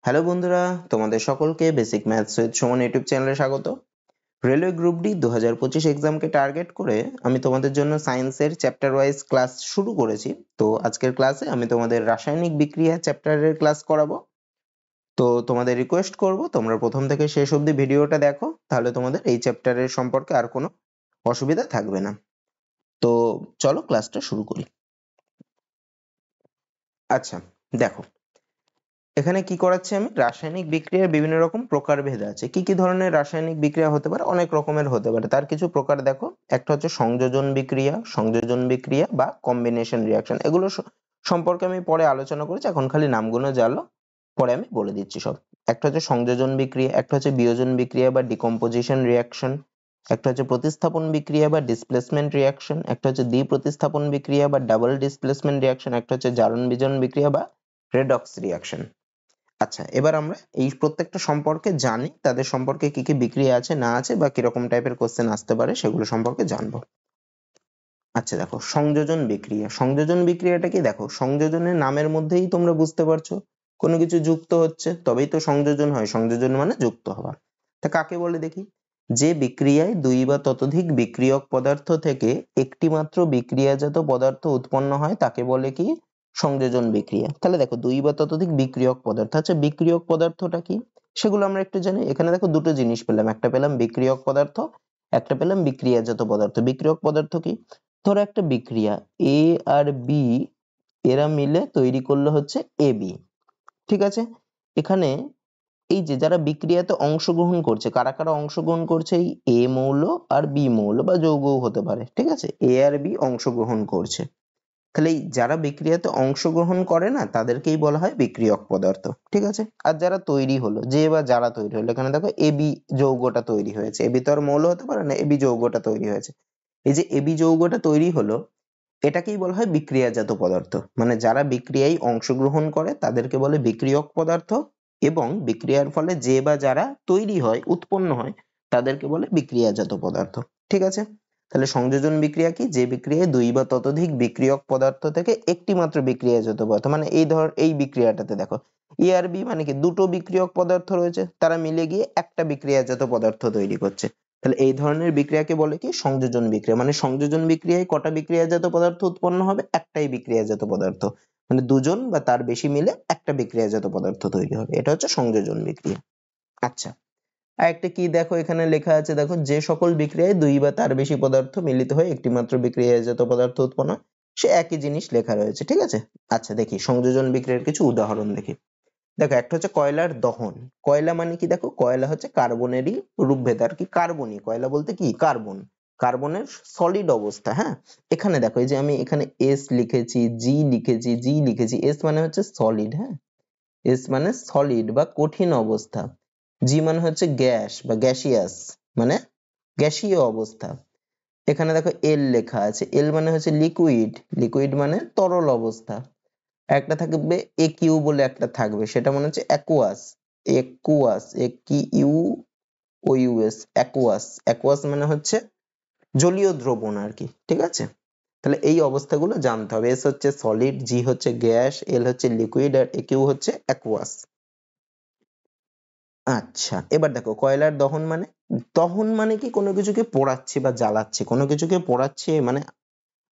Hello বন্ধুরা, তোমাদের সকলকে basic maths with Suman YouTube চ্যানেলে স্বাগত। রেলওয়ে গ্রুপ ডি 2025 এক্সামকে টার্গেট করে আমি তোমাদের জন্য সায়েন্সের চ্যাপ্টার ওয়াইজ ক্লাস শুরু করেছি। তো আজকের ক্লাসে আমি তোমাদের রাসায়নিক বিক্রিয়া চ্যাপ্টারের ক্লাস করাবো। তো তোমাদের রিকোয়েস্ট করব তোমরা প্রথম থেকে শেষ অবধি ভিডিওটা দেখো, তাহলে তোমাদের এই চ্যাপ্টারের সম্পর্কে আর কোনো অসুবিধা থাকবে না। তো চলো ক্লাসটা শুরু করি। আচ্ছা দেখো, এখানে কি করাচ্ছি আমি, রাসায়নিক বিক্রিয়ার বিভিন্ন রকম প্রকারভেদ আছে। কি কি ধরনের রাসায়নিক বিক্রিয়া হতে পারে? অনেক রকমের হতে পারে। তার কিছু প্রকার দেখো, একটা হচ্ছে সংযোজন বিক্রিয়া বা কম্বিনেশন রিঅ্যাকশন। এগুলো সম্পর্কে আমি পরে আলোচনা করেছি, এখন খালি নামগুলো জানো, পরে আমি বলে দিচ্ছি সব। একটা হচ্ছে সংযোজন বিক্রিয়া, একটা হচ্ছে বিয়োজন বিক্রিয়া বা ডিকম্পোজিশন রিঅ্যাকশন, একটা হচ্ছে প্রতিস্থাপন বিক্রিয়া বা ডিসপ্লেসমেন্ট রিঅ্যাকশন, একটা হচ্ছে দ্বিপ্রতিস্থাপন বিক্রিয়া বা ডাবল ডিসপ্লেসমেন্ট রিঅ্যাকশন, একটা হচ্ছে জারণ বিজন বিক্রিয়া বা রেডক্স রিঅ্যাকশন। আচ্ছা, এবার আমরা এই প্রত্যেকটা সম্পর্কে জানি, তাদের সম্পর্কে কি কি বিক্রিয়া আছে না আছে বা কিরকম টাইপের কোশ্চেন আসতে পারে সেগুলো সম্পর্কে জানবো। আচ্ছা দেখো, সংযোজন বিক্রিয়াটা কি? দেখো, সংযোজনের নামের মধ্যেই তোমরা বুঝতে পারছো কোনো কিছু যুক্ত হচ্ছে, তবেই তো সংযোজন হয়। সংযোজন মানে যুক্ত হওয়া। তা কাকে বলে দেখি? যে বিক্রিয়ায় দুই বা ততোধিক বিক্রিয়ক পদার্থ থেকে একটি মাত্র বিক্রিয়াজাত পদার্থ উৎপন্ন হয় তাকে বলে কি? সংযোজন বিক্রিয়া। তাহলে দেখো, দুই বা ততোধিক বিক্রিয়ক পদার্থ। আচ্ছা, বিক্রিয়ক পদার্থটা কি সেগুলো আমরা একটু জানি। এখানে দেখো দুটো জিনিস পেলাম, একটা পেলাম বিক্রিয়ক পদার্থ, একটা পেলাম বিক্রিয়াজাত পদার্থ। বিক্রিয়ক পদার্থ কি? ধরো একটা বিক্রিয়া এ আর বি, এরা মিলে তৈরি করলো হচ্ছে এ বি। ঠিক আছে, এখানে এই যে যারা বিক্রিয়াতে অংশগ্রহণ করছে, কারা কারা অংশগ্রহণ করছে? এই এ মৌল আর বি মৌল বা যৌগও হতে পারে। ঠিক আছে, এ আর বি অংশগ্রহণ করছে। তাহলে এই যারা বিক্রিয়াতে অংশগ্রহণ করে না, তাদেরকেই বলা হয় বিক্রিয়ক পদার্থ। ঠিক আছে, আর যারা তৈরি হলো, যে বা যারা তৈরি হলো, এখানে দেখো এবি যৌগটা তৈরি হয়েছে। এবি তো আর মৌল হতে পারে না, এবি যৌগটা তৈরি হয়েছে। এই যে এবি যৌগটা তৈরি হলো, এটাকেই বলা হয় বিক্রিয়াজাত পদার্থ। মানে যারা বিক্রিয়ায় অংশগ্রহণ করে তাদেরকে বলে বিক্রিয়ক পদার্থ, এবং বিক্রিয়ার ফলে যে বা যারা তৈরি হয়, উৎপন্ন হয়, তাদেরকে বলে বিক্রিয়াজাত পদার্থ। ঠিক আছে, তাহলে সংযোজন বিক্রিয়া কি? যে বিক্রিয়ায় দুই বা ততোধিক বিক্রিয়ক পদার্থ থেকে একটি মাত্র বিক্রিয়াজাত পদার্থ, মানে এই বিক্রিয়াটাতে দেখো এ আর বি মানে কি, দুটো বিক্রিয়ক পদার্থ রয়েছে, তারা মিলে গিয়ে একটা বিক্রিয়াজাত পদার্থ তৈরি করছে। তাহলে এই ধরনের বিক্রিয়াকে বলে কি? সংযোজন বিক্রিয়া। মানে সংযোজন বিক্রিয়ায় কটা বিক্রিয়াজাত পদার্থ উৎপন্ন হবে? একটাই বিক্রিয়াজাত পদার্থ। মানে দুজন বা তার বেশি মিলে একটা বিক্রিয়াজাত পদার্থ তৈরি হবে, এটা হচ্ছে সংযোজন বিক্রিয়া। আচ্ছা, আর একটা কি দেখো, এখানে লেখা আছে, দেখো, যে সকল বিক্রিয়ায় দুই বা তার বেশি পদার্থ মিলিত হয়ে একটি মাত্র বিক্রিয়াজাত পদার্থ উৎপন্ন হয়, সে একই জিনিস লেখা রয়েছে। ঠিক আছে, আচ্ছা দেখি সংযোজন বিক্রিয়ার কিছু উদাহরণ দেখি। দেখো, একটা হচ্ছে কয়লার দহন। কয়লা মানে কি? দেখো, কয়লা হচ্ছে কার্বনেরই রূপভেদ আর কি, কার্বনই। কয়লা বলতে কি? কার্বন, কার্বনের সলিড অবস্থা। হ্যাঁ, এখানে দেখো, এই যে আমি এখানে এস লিখেছি, জি লিখেছি। এস মানে হচ্ছে সলিড, হ্যাঁ, এস মানে সলিড বা কঠিন অবস্থা। জি মানে হচ্ছে গ্যাস বা গ্যাসিয়াস, মানে গ্যাসীয় অবস্থা। এখানে দেখো এল লেখা আছে, এল মানে হচ্ছে লিকুইড, লিকুইড মানে তরল অবস্থা। একটা থাকবে এ কিউ বলে একটা থাকবে, সেটা মনে হচ্ছে aqueous. Aqueous, A Q U O U S, aqueous. Aqueous মানে হচ্ছে জলীয় দ্রবণ আর কি। ঠিক আছে, তাহলে এই অবস্থাগুলো জানতে হবে। এস হচ্ছে সলিড, জি হচ্ছে গ্যাস, এল হচ্ছে লিকুইড, আর এ কিউ হচ্ছে অ্যাকুয়াস। আচ্ছা, এবার দেখো কয়লার দহন মানে কি? কোনো কিছুকে পোড়াচ্ছে বা জ্বালাচ্ছে, কোনো কিছুকে পোড়াচ্ছে মানে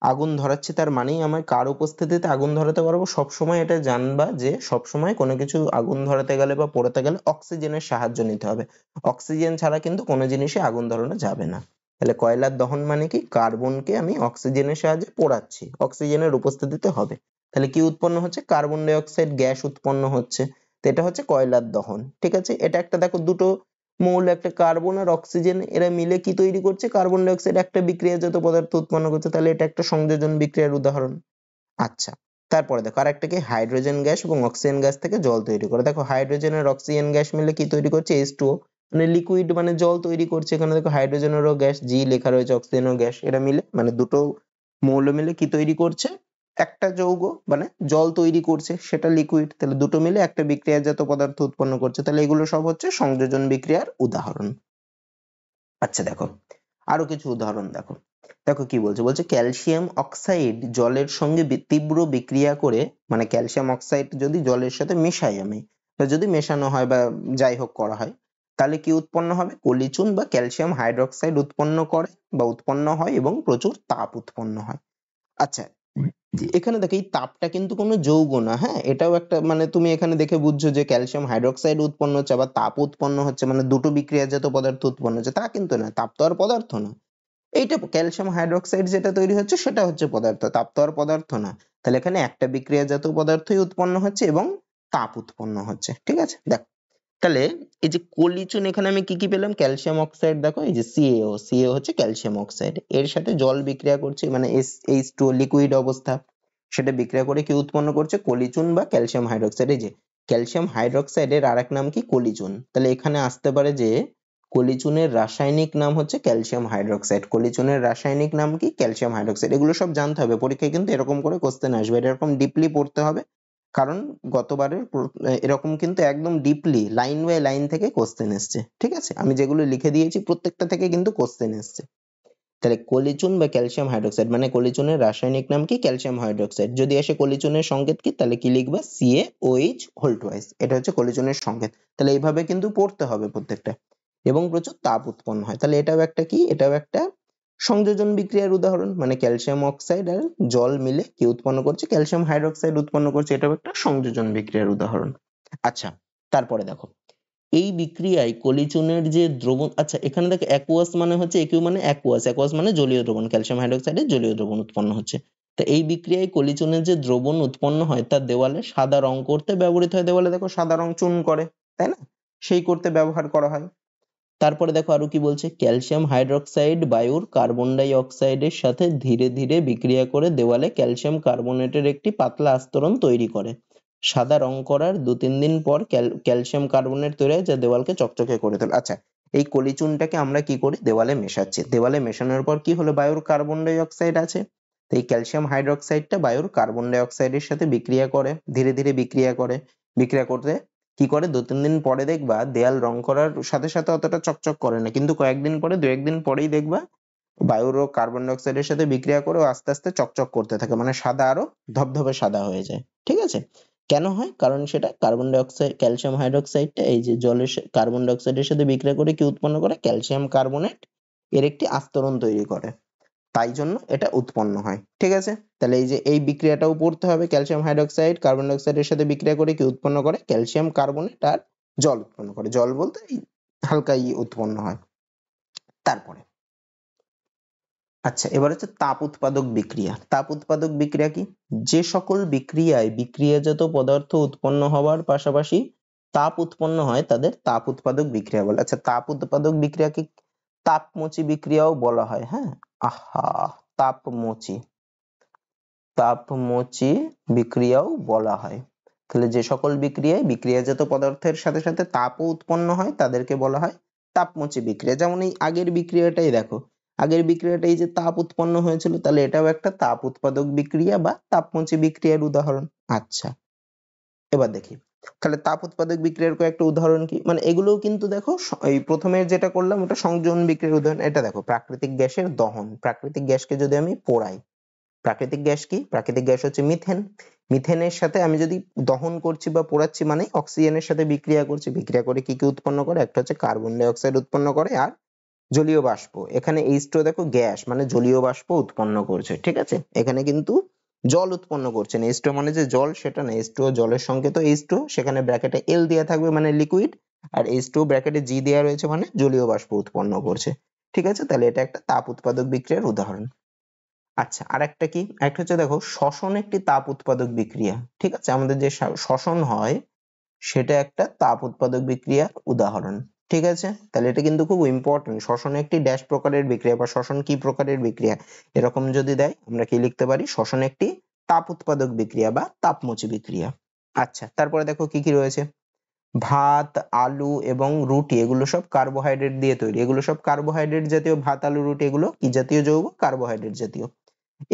আগুন ধরাচ্ছে, তার মানেই আমার কার উপস্থিতিতে আগুন ধরাতে পারবো? সবসময় এটা জানবা যে সবসময় কোনো কিছু আগুন ধরাতে গেলে বা পোড়াতে গেলে অক্সিজেনের সাহায্য নিতে হবে। অক্সিজেন ছাড়া কিন্তু কোনো জিনিসে আগুন ধরানো যাবে না। তাহলে কয়লার দহন মানে কি? কার্বনকে আমি অক্সিজেনের সাহায্যে পোড়াচ্ছি, অক্সিজেনের উপস্থিতিতে হবে। তাহলে কি উৎপন্ন হচ্ছে? কার্বন ডাই অক্সাইড গ্যাস উৎপন্ন হচ্ছে। তো এটা হচ্ছে কয়লার দহন। ঠিক আছে, এটা একটা দেখো, দুটো মৌল, একটা কার্বন আর অক্সিজেন, এরা মিলে কি তৈরি করছে? কার্বন ডাই অক্সাইড একটা বিক্রিয়াজাত পদার্থ উৎপন্ন করছে। তাহলে এটা একটা সংযোজন বিক্রিয়ার উদাহরণ। আচ্ছা, তারপরে দেখো আরেকটা কি, হাইড্রোজেন গ্যাস এবং অক্সিজেন গ্যাস থেকে জল তৈরি করে। দেখো, হাইড্রোজেন আর অক্সিজেন গ্যাস মিলে কি তৈরি করছে? H2O, মানে লিকুইড, মানে জল তৈরি করছে। এখানে দেখো হাইড্রোজেনেরও গ্যাস, জি লেখা রয়েছে, অক্সিজেনেরও গ্যাস, এরা মিলে মানে দুটো মৌল মিলে কি তৈরি করছে? একটা যৌগ, মানে জল তৈরি করছে, সেটা লিকুইড। তাহলে দুটো মিলে একটা বিক্রিয়াজাত পদার্থ উৎপন্ন করছে। তাহলে এগুলো সব হচ্ছে সংযোজন বিক্রিয়ার উদাহরণ। আচ্ছা দেখো, আরো কিছু উদাহরণ দেখো। দেখো কি বলছে, বলছে ক্যালসিয়াম অক্সাইড জলের সঙ্গে তীব্র বিক্রিয়া করে, মানে ক্যালসিয়াম অক্সাইড যদি জলের সাথে মিশাই আমি, বা যদি মেশানো হয় বা যাই হোক করা হয়, তাহলে কি উৎপন্ন হবে? কলিচুন বা ক্যালসিয়াম হাইড্রোক্সাইড উৎপন্ন করে বা উৎপন্ন হয় এবং প্রচুর তাপ উৎপন্ন হয়। আচ্ছা, এখানে দেখো এই তাপটা কিন্তু কোনো যৌগ না, হ্যাঁ, এটাও একটা মানে তুমি এখানে দেখে বুঝছো যে ক্যালসিয়াম হাইড্রোক্সাইড উৎপন্ন হচ্ছে আবার তাপ উৎপন্ন হচ্ছে, মানে দুটো বিক্রিয়াজাত পদার্থ উৎপন্ন হচ্ছে, তা কিন্তু না, তাপ তো আর পদার্থ না। এইটা ক্যালসিয়াম হাইড্রোক্সাইড যেটা তৈরি হচ্ছে সেটা হচ্ছে পদার্থ, তাপ তো আর পদার্থ না। তাহলে এখানে একটা বিক্রিয়াজাত পদার্থই উৎপন্ন হচ্ছে এবং তাপ উৎপন্ন হচ্ছে, ঠিক আছে। দেখো তাহলে এই যে কলিচুন, এখানে আমি কি কি পেলাম? ক্যালসিয়াম অক্সাইড, দেখো এই যে সিএও, সিএও হচ্ছে ক্যালসিয়াম অক্সাইড, এর সাথে জল বিক্রিয়া করছে মানে H2 লিকুইড অবস্থা, সেটা বিক্রিয়া করে কি উৎপন্ন করছে? কলিচুন বা ক্যালসিয়াম হাইড্রোক্সাইড। এই যে ক্যালসিয়াম হাইড্রোক্সাইডের আরেক নাম কি? কলিচুন। তাহলে এখানে আসতে পারে যে কলিচুনের রাসায়নিক নাম হচ্ছে ক্যালসিয়াম হাইড্রোক্সাইড, কলিচুনের রাসায়নিক নাম কি? Calcium hydroxide. এগুলো সব জানতে হবে, পরীক্ষায় কিন্তু এরকম করে কোশ্চেন আসবে, এরকম ডিপলি পড়তে হবে, কারণ গতবারের এরকম কিন্তু একদম ডিপলি লাইন বাই লাইন থেকে কোশ্চেন এসছে, ঠিক আছে। আমি যেগুলো লিখে দিয়েছি প্রত্যেকটা থেকে কিন্তু কোশ্চেন এসছে। তাহলে কলিচুন বা ক্যালসিয়াম হাইড্রোক্সাইড মানে কলিচুনের রাসায়নিক নাম কি? Calcium hydroxide. যদি আসে কলিচুনের সংকেত কি, তাহলে কি লিখবা? CaOH হোল টুয়াইস, এটা হচ্ছে কলিচুনের সংকেত। তাহলে এইভাবে কিন্তু পড়তে হবে প্রত্যেকটা, এবং প্রচুর তাপ উৎপন্ন হয়। তাহলে এটাও একটা কি? এটাও একটা সংযোজন বিক্রিয়ার উদাহরণ, মানে ক্যালসিয়াম অক্সাইড আর জল মিলে কি উৎপন্ন করছে? ক্যালসিয়াম হাইড্রোক্সাইড উৎপন্ন করছে, এটাও একটা সংযোজন বিক্রিয়ার উদাহরণ। আচ্ছা, তারপরে দেখো এই বিক্রিয়ায় কলিচুনের যে দ্রবণ, আচ্ছা এখানে দেখো অ্যাকুয়াস মানে হচ্ছে একিউ মানে অ্যাকুয়াস, অ্যাকুয়াস মানে জলীয় দ্রবণ, ক্যালসিয়াম হাইড্রোক্সাইডের জলীয় দ্রবণ উৎপন্ন হচ্ছে। তো এই বিক্রিয়ায় কলিচুনের যে দ্রবণ উৎপন্ন হয় তা দেওয়ালে সাদা রং করতে ব্যবহৃত হয়। দেওয়ালে দেখো সাদা রং চুন করে, তাই না, সেই করতে ব্যবহার করা হয়। তারপরে দেখো আরো কি বলছে? ক্যালসিয়াম হাইড্রোক্সাইড বায়ুর কার্বন ডাই অক্সাইডের সাথে ধীরে ধীরে বিক্রিয়া করে দেওয়ালে ক্যালসিয়াম কার্বনেটের একটি পাতলা আস্তরণ তৈরি করে। সাদা রং করার 2-3 দিন পর ক্যালসিয়াম কার্বনেট তৈরি হয় যা দেওয়ালকে চকচকে করে তোলে। আচ্ছা, এই কলিচুনটাকে আমরা কি করি? দেওয়ালে মেশাচ্ছি। দেওয়ালে মেশানোর পর কি হলো? বায়ুর কার্বন ডাই অক্সাইড আছে, তো এই ক্যালসিয়াম হাইড্রোক্সাইডটা বায়ুর কার্বন ডাই অক্সাইডের সাথে বিক্রিয়া করে, ধীরে ধীরে বিক্রিয়া করে। বিক্রিয়া করতে কি করে? 2-3 দিন পরে দেখবা দেয়াল রং করার সাথে সাথে অতটা চকচক করে না, কিন্তু কয়েকদিন পরে, 2-1 দিন পরেই দেখবা বায়ুর ও কার্বন ডাই অক্সাইডের সাথে বিক্রিয়া করে ও আস্তে আস্তে চকচক করতে থাকে, মানে সাদা আরো ধবধবে সাদা হয়ে যায়, ঠিক আছে। কেন হয়? কারণ সেটা কার্বন ডাই অক্সাইড, ক্যালসিয়াম হাইড্রোক্সাইডটা এই যে জলের কার্বন ডাই অক্সাইডের সাথে বিক্রিয়া করে কি উৎপন্ন করে? ক্যালসিয়াম কার্বনেট এর একটি আস্তরণ তৈরি করে, তাই জন্য এটা উৎপন্ন হয়, ঠিক আছে। তাহলে এই যে এই বিক্রিয়াটাও পড়তে হবে, ক্যালসিয়াম হাইড্রোক্সাইড কার্বন ডাই অক্সাইডের সাথে বিক্রিয়া করে কি উৎপন্ন করে? ক্যালসিয়াম কার্বনেট আর জল উৎপন্ন করে। জল বলতে এই হালকা উৎপন্ন হয়। তারপরে আচ্ছা, এবার হচ্ছে তাপ উৎপাদক বিক্রিয়া। তাপ উৎপাদক বিক্রিয়া কি? যে সকল বিক্রিয়ায় বিক্রিয়াজাত পদার্থ উৎপন্ন হওয়ার পাশাপাশি তাপ উৎপন্ন হয় তাদের তাপ উৎপাদক বিক্রিয়া বলে। আচ্ছা, তাপ উৎপাদক বিক্রিয়াকে তাপমোচী বিক্রিয়াও বলা হয়, হ্যাঁ। আহা, তাপমোচী, তাপমোচী বিক্রিয়াও বলা হয়। তাহলে যে সকল বিক্রিয়ায় বিক্রিয়াজাত পদার্থের সাথে সাথে তাপও উৎপন্ন হয় তাদেরকে বলা হয় তাপমোচী বিক্রিয়া। যেমন এই আগের বিক্রিয়াটাই দেখো, আগের বিক্রিয়াটাই যে তাপ উৎপন্ন হয়েছিল, তাহলে এটাও একটা তাপ উৎপাদক বিক্রিয়া বা তাপমোচী বিক্রিয়ার উদাহরণ। আচ্ছা, এবার দেখি তাহলে তাপ উৎপাদক বিক্রিয়ার কয়েকটা উদাহরণ কি, মানে এগুলোও কিন্তু দেখো এই প্রথমে যেটা করলাম ওটা সংযোজন বিক্রিয়ার উদাহরণ। এটা দেখো প্রাকৃতিক গ্যাসের দহন, প্রাকৃতিক গ্যাসকে যদি আমি পোড়াই, প্রাকৃতিক গ্যাস কি? প্রাকৃতিক গ্যাস হচ্ছে মিথেন। মিথেনের সাথে আমি যদি দহন করছি বা পোড়াচ্ছি, মানে অক্সিজেনের সাথে বিক্রিয়া করছি, বিক্রিয়া করে কি কি উৎপন্ন করে? একটা হচ্ছে কার্বন ডাই অক্সাইড উৎপন্ন করে আর জলীয় বাষ্প। এখানে H2 দেখো গ্যাস মানে জলীয় বাষ্প উৎপন্ন করছে, ঠিক আছে। এখানে কিন্তু জল উৎপন্ন করছে না, H2 মানে যে জল সেটা না, H2 জলের সংকেত H2, সেখানে ব্র্যাকেটে L দেওয়া থাকবে মানে লিকুইড, আর H2 ব্র্যাকেটে G দেওয়া রয়েছে মানে জলীয় বাষ্প উৎপন্ন করছে, ঠিক আছে। তাহলে এটা একটা তাপ উৎপাদক বিক্রিয়ার উদাহরণ। আচ্ছা, আরেকটা কি? আরেকটা হচ্ছে দেখো শ্বসন একটি তাপ উৎপাদক বিক্রিয়া, ঠিক আছে। আমাদের যে শ্বসন হয় সেটা একটা তাপ উৎপাদক বিক্রিয়ার উদাহরণ, ঠিক আছে। তাহলে এটা কিন্তু খুব ইম্পর্টেন্ট, শ্বসন একটি ড্যাশ প্রকারের বিক্রিয়া বা শ্বসন কি প্রকারের বিক্রিয়া, এরকম যদি দেয় আমরা কি লিখতে পারি? শ্বসন একটি তাপ উৎপাদক বিক্রিয়া বা তাপমোচী বিক্রিয়া। আচ্ছা, তারপরে দেখো কি কি রয়েছে। ভাত, আলু এবং রুটি এগুলো সব কার্বোহাইড্রেট দিয়ে তৈরি, এগুলো সব কার্বোহাইড্রেট জাতীয়। ভাত, আলু, রুটি এগুলো কি জাতীয় যৌগ? কার্বোহাইড্রেট জাতীয়।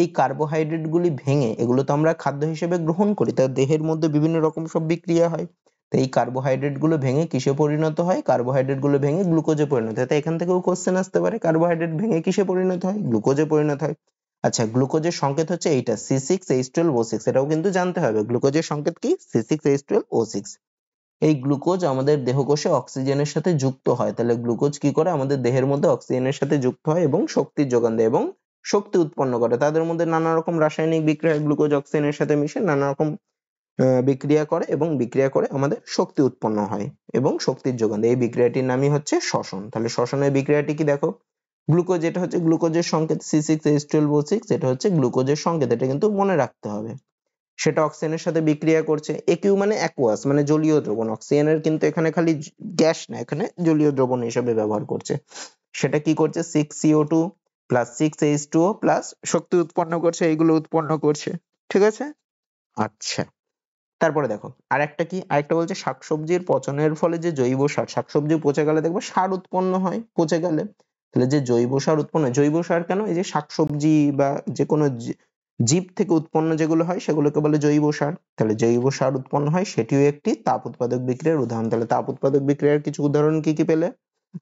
এই কার্বোহাইড্রেট গুলি ভেঙে, এগুলো তো আমরা খাদ্য হিসেবে গ্রহণ করি, তার দেহের মধ্যে বিভিন্ন রকম সব বিক্রিয়া হয়। তো এই কার্বোহাইড্রেট গুলো ভেঙে কিসে পরিণত হয়? কার্বোহাইড্রেট গুলো ভেঙে গ্লুকোজে পরিণত হয়। তাই এখান থেকেও কোশ্চেন আসতে পারে, কার্বোহাইড্রেট ভেঙে কিসে পরিণত হয়? গ্লুকোজে পরিণত হয়। আচ্ছা, গ্লুকোজের সংকেত হচ্ছে এইটা C6H12O6, এটাও কিন্তু জানতে হবে। গ্লুকোজের সংকেত কি? C6H12O6। এই গ্লুকোজ আমাদের দেহকোষে অক্সিজেনের সাথে যুক্ত হয়, তাহলে গ্লুকোজ কি করে আমাদের দেহের মধ্যে অক্সিজেনের সাথে যুক্ত হয় এবং শক্তির যোগান দেয় এবং শক্তি উৎপন্ন করে। তাদের মধ্যে নানা রকম রাসায়নিক বিক্রিয়া গ্লুকোজ অক্সিজেনের সাথে মিশে নানা রকম বিক্রিয়া করে এবং বিক্রিয়া করে আমাদের শক্তি উৎপন্ন হয় এবং শক্তির যোগান দেয়। এই বিক্রিয়াটির নামই হচ্ছে শ্বসন। তাহলে শ্বসনের বিক্রিয়াটি কি দেখো, গ্লুকোজ এটা হচ্ছে গ্লুকোজের সংকেত C6H12O6, এটা হচ্ছে গ্লুকোজের সংকেত, এটা কিন্তু মনে রাখতে হবে। সেটা অক্সিজেনের সাথে বিক্রিয়া করছে। একিউ মানে অ্যাকুয়াস মানে জলীয় দ্রবণ, অক্সিজেনের কিন্তু এখানে খালি গ্যাস না, এখানে জলীয় দ্রবণ হিসেবে ব্যবহার করছে। সেটা কি করছে 6CO2 প্লাস 6H2O প্লাস শক্তি উৎপন্ন করছে, এইগুলো উৎপন্ন করছে। ঠিক আছে, আচ্ছা। তারপরে দেখো আরেকটা বলছে শাকসবজির পচনের ফলে যে জৈব সার, শাকসবজি পচে গেলে দেখবো সার উৎপন্ন হয় পচে গেলে, তাহলে যে জৈব সার উৎপন্ন হয়, জৈব সার কেন, এই যে শাকসবজি বা যে কোনো জীব থেকে উৎপন্ন যেগুলো হয় সেগুলোকে বলে জৈব সার। তাহলে জৈব সার উৎপন্ন হয়, সেটিও একটি তাপ উৎপাদক বিক্রিয়ার উদাহরণ। তাহলে তাপ উৎপাদক বিক্রিয়ার কিছু উদাহরণ কি কি পেলে,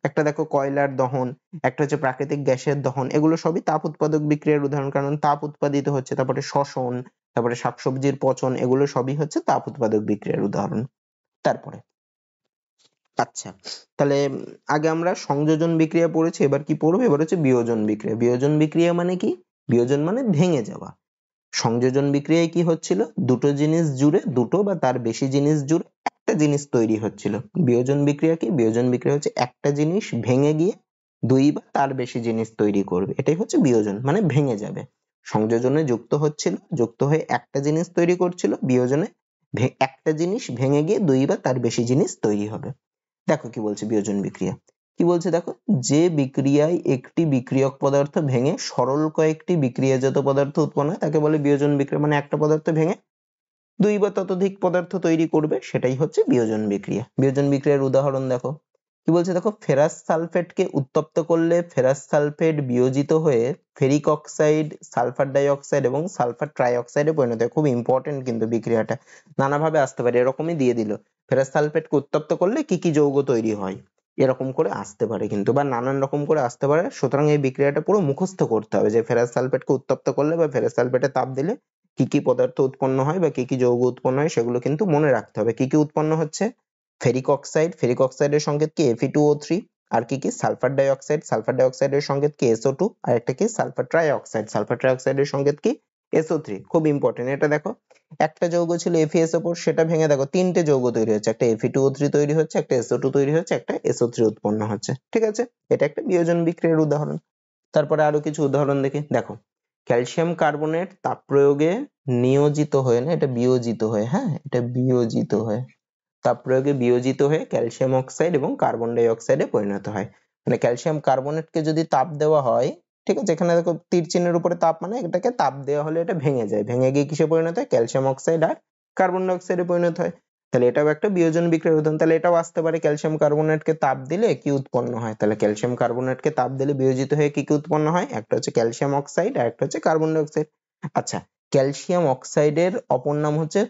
একটা দেখো কয়লার দহন, একটা হচ্ছে প্রাকৃতিক গ্যাসের দহন, এগুলো সবই তাপ উৎপাদক বিক্রিয়ার উদাহরণ, কারণ তাপ উৎপাদিত হচ্ছে। তারপরে শ্বসন, তারপরে শাকসবজির পচন, এগুলো সবই হচ্ছে তাপ উৎপাদক বিক্রিয়ার উদাহরণ। তারপরে আচ্ছা, তাহলে আগে আমরা সংযোজন বিক্রিয়া পড়েছি, এবার কি পড়বো, এবার হচ্ছে বিয়োজন বিক্রিয়া। বিয়োজন বিক্রিয়া মানে কি, বিয়োজন মানে ভেঙে যাওয়া। সংযোজন বিক্রিয়ায় কি হচ্ছিল, দুটো জিনিস জুড়ে, দুটো বা তার বেশি জিনিস জুড়ে একটা জিনিস তৈরি হচ্ছিল। বিয়োজন বিক্রিয়া কি, বিয়োজন বিক্রিয়া হচ্ছে একটা জিনিস ভেঙে গিয়ে দুই বা তার বেশি জিনিস তৈরি করবে, এটাই হচ্ছে বিয়োজন মানে ভেঙে যাবে। সংযোজনে যুক্ত হচ্ছিল, যুক্ত হয়ে একটা জিনিস তৈরি করছিল, বিয়োজনে একটা জিনিস ভেঙে গিয়ে দুই বা তার বেশি জিনিস তৈরি হবে। দেখো কি বলছে বিয়োজন বিক্রিয়া, কি বলছে দেখো, যে বিক্রিয়ায় একটি বিক্রিয়ক পদার্থ ভেঙে সরল কয়েকটি বিক্রিয়াজাত পদার্থ উৎপন্ন হয় তাকে বলে বিয়োজন বিক্রিয়া। মানে একটা পদার্থ ভেঙে দুই বা ততোধিক পদার্থ তৈরি করবে, সেটাই হচ্ছে বিয়োজন বিক্রিয়া। বিয়োজন বিক্রিয়ার উদাহরণ দেখো, কি বলছে দেখো, ফেরাস সালফেটকে উত্তপ্ত করলে ফেরাস সালফেট বিয়োজিত হয়ে ferric oxide, sulphur die oxide এবং সালফার ট্রাই অক্সাইডে পরিণত হয়। খুব ইম্পর্টেন্ট কিন্তু বিক্রিয়াটা, নানাভাবে আসতে পারে, এরকমই দিয়ে দিল ফেরাস সালফেটকে উত্তপ্ত করলে কি কি যৌগ তৈরি হয়, এরকম করে আসতে পারে কিন্তু, বা নানান রকম করে আসতে পারে। সুতরাং এই বিক্রিয়াটা পুরো মুখস্থ করতে হবে যে ফেরাস সালফেটকে উত্তপ্ত করলে বা ফেরাস সালফেটে তাপ দিলে কি কি পদার্থ উৎপন্ন হয় বা কি কি যৌগ উৎপন্ন হয়, সেগুলো কিন্তু মনে রাখতে হবে। কি কি উৎপন্ন হচ্ছে, ফেরিক অক্সাইড, ফেরিক অক্সাইডের সংকেত কি Fe2O3, আর কি কি sulphur die oxide, sulphur die অক্সাইডের সংকেত কি SO2, আর একটা কি sulphur try oxide, sulphur try অক্সাইডের সংকেত কি SO3। খুব ইম্পর্টেন্ট এটা। দেখো একটা যৌগ ছিল FeSO4, সেটা ভেঙে দেখো তিনটে যৌগ তৈরি হচ্ছে, একটা Fe2O3 তৈরি হচ্ছে, একটা SO2 তৈরি হচ্ছে, একটা SO3 উৎপন্ন হচ্ছে। ঠিক আছে, এটা একটা বিয়োজন বিক্রিয়ার উদাহরণ। তারপরে আরো কিছু উদাহরণ দেখি। দেখো ক্যালসিয়াম কার্বনেট তাপ প্রয়োগে নিয়োজিত হয়ে, না এটা বিয়োজিত হয়ে, হ্যাঁ এটা বিয়োজিত হয়ে, তাপ প্রয়োগে বিয়োজিত হয়ে ক্যালসিয়াম অক্সাইড এবং কার্বন ডাই অক্সাইডে পরিণত হয়। মানে ক্যালসিয়াম কার্বনেটকে যদি তাপ দেওয়া হয়, ঠিক আছে, এখানে দেখো তীর চিহ্নের উপরে তাপ, মানে এটাকে তাপ দেওয়া হলে এটা ভেঙে যায়, ভেঙে গিয়ে কিসে পরিণত হয়, ক্যালসিয়াম অক্সাইড আর কার্বন ডাই অক্সাইডে পরিণত হয়। তাহলে এটাও একটা বিয়োজন বিক্রিয়ার উদাহরণ। তাহলে এটাও আসতে পারে, ক্যালসিয়াম কার্বনেটকে তাপ দিলে কি উৎপন্ন হয়, তাহলে ক্যালসিয়াম কার্বনেটকে তাপ দিলে বিয়োজিত হয়ে কি কি উৎপন্ন হয়, একটা হচ্ছে ক্যালসিয়াম অক্সাইড আর একটা হচ্ছে কার্বন ডাই অক্সাইড। আচ্ছা, ক্যালসিয়াম অক্সাইডের অপর নাম হচ্ছে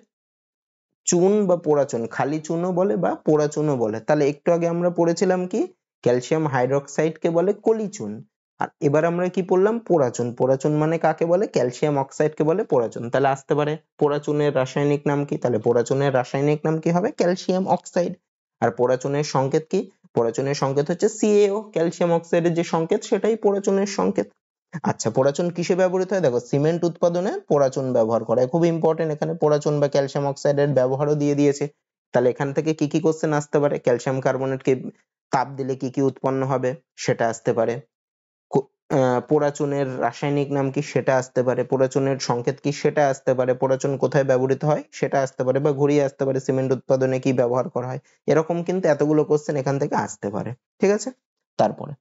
চুন বা পোড়াচুন, খালি চুনও বলে বা পোড়াচুনও বলে। তাহলে একটু আগে আমরা পড়েছিলাম কি, ক্যালসিয়াম হাইড্রোক্সাইড কে বলে কলিচুন, আর এবার আমরা কি পড়লাম, পোড়াচুন। পোড়াচুন মানে কাকে বলে, ক্যালসিয়াম অক্সাইড কে বলে পোড়াচুন। তাহলে আসতে পারে পোড়াচুনের রাসায়নিক নাম কি, তাহলে পোড়াচুনের রাসায়নিক নাম কি হবে, ক্যালসিয়াম অক্সাইড। আর পোড়াচুনের সংকেত কি, পোড়াচুনের সংকেত হচ্ছে CaO, ক্যালসিয়াম অক্সাইডের যে সংকেত সেটাই পোড়াচুনের সংকেত। আচ্ছা, পোড়াচুন কিসে ব্যবহৃত হয়, দেখো সিমেন্ট উৎপাদনে পোড়াচুন ব্যবহার করা হয়। খুব ইম্পর্টেন্ট, এখানে পোড়াচুন বা ক্যালসিয়াম অক্সাইডের ব্যবহারও দিয়ে দিয়েছে। তাহলে এখান থেকে কি কি কোশ্চেন আসতে পারে, ক্যালসিয়াম কার্বনেটকে তাপ দিলে কি কি উৎপন্ন হবে সেটা আসতে পারে, পোড়াচুনের রাসায়নিক নাম কি সেটা আসতে পারে, পোড়াচুনের সংকেত কি সেটা আসতে পারে, পোড়াচুন কোথায় ব্যবহৃত হয় সেটা আসতে পারে, বা ঘুরিয়ে আসতে পারে সিমেন্ট উৎপাদনে কি ব্যবহার করা হয়। এরকম কিন্তু এতগুলো কোশ্চেন এখান থেকে আসতে পারে। ঠিক আছে, তারপরে